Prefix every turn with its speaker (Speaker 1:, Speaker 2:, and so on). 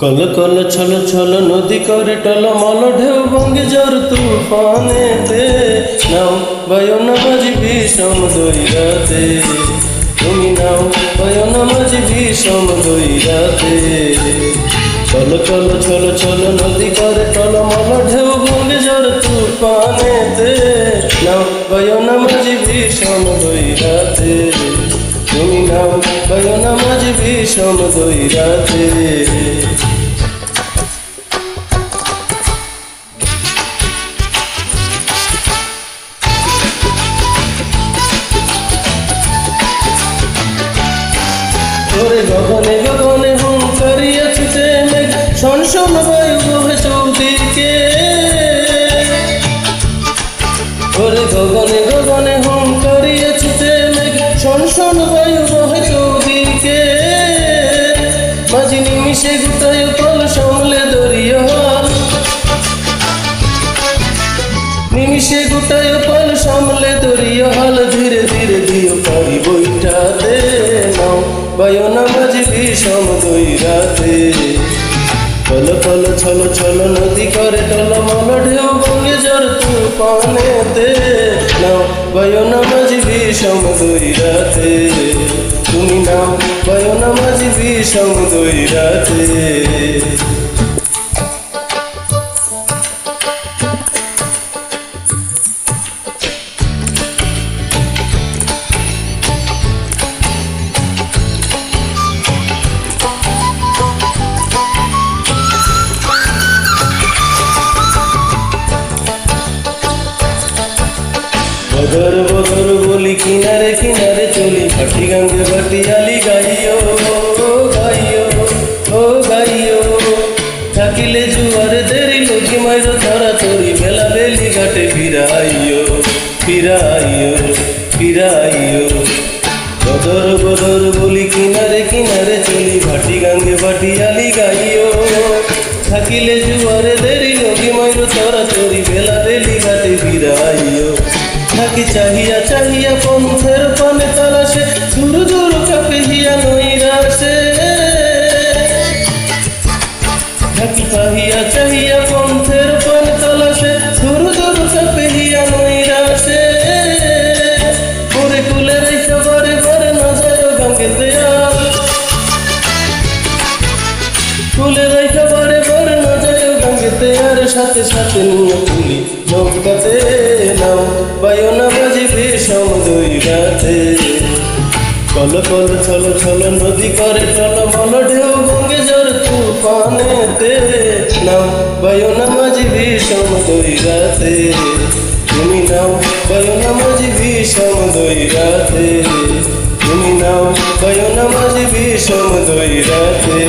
Speaker 1: call call ছল ছল নদী করে টলমল ঢেউ ভঙ্গে ঝড় তুফানেতে নাও বায়ন মাঝি বিষম দৈরাতে তুমি নাও বায়ন মাঝি বিষম দৈরাতে কল কল ছল ছল নদী করে টলমল ঢেউ ভঙ্গে ঝড় তুফানেতে নাও বায়ন মাঝি বিষম দৈরাতে তুমি নাও বায়ন মাঝি বিষম দৈরাতে গগনে গগনে হুঙ্কারিয়া ছুটে মেঘ শনশন বায়ু বহে চৌদিকে ওরে গগনে গগনে হুঙ্কারিয়া ছুটে মেঘ শনশন বায়ু বহে চৌদিকে মাঝি নিমিষে গুটায় কল সামলে দরিয়া নিমিষে গুটায় কল সামলে দরিয়া হাল ধীরে ধীরে দিও পারি বইটাতে নাও বায়ন মাঝি বিষম দৈরাতে কল কল ছল ছল নদী করে টলমল ঢেউ ভঙ্গে ঝড় তুফানেতে নাও বায়ন মাঝি বিষম দৈরাতে তুমি নাও বায়ন মাঝি বিষম দৈরাতে বদর বদর বলি কিনারে কিনারে চলি ভাটি গঙ্গে ভাটিয়ালি গাইও গাইও ও গাইও থাকিলে জুয়ারে দেরি লোকি মাইর তারা তরি বেলা বেলি ঘাটে ফিরাইও ফিরাইও ফিরাইও বদর বদর বলি কিনারে কিনারে চলি ভাটি গঙ্গে ভাটিয়ালি গাইও থাকিলে জুয়ারে দেরি লোকি মাইর তারা তরি বেলা বেলি ঘাটে ফিরাইও থাকি চাহিয়া চাহিয়া পন্থের পানে তালাশে দূর দূর কাপিয়া নৈরাশে থাকি চাহিয়া চাহিয়া পন্থের পানে তালাশে দূর দূর কাপিয়া নৈরাশে করে কুলে রেখা বারে বারে না যায় গঙ্গেতে কুলে রেখা বারে বারে না যায় গঙ্গেতে আর সাথে সাথে নিয়ে তুলি নৌকাতে নাও বায়ন মাঝি বিষম দৈরাতে কল কল ছল ছল নদী করে টলমল ঢেউ ভঙ্গে ঝড় তুফানেতে নাও বায়ন মাঝি বিষম দৈরাতে তুমি নাও বায়ন মাঝি বিষম দৈরাতে তুমি নাও বায়ন মাঝি বিষম দৈরাতে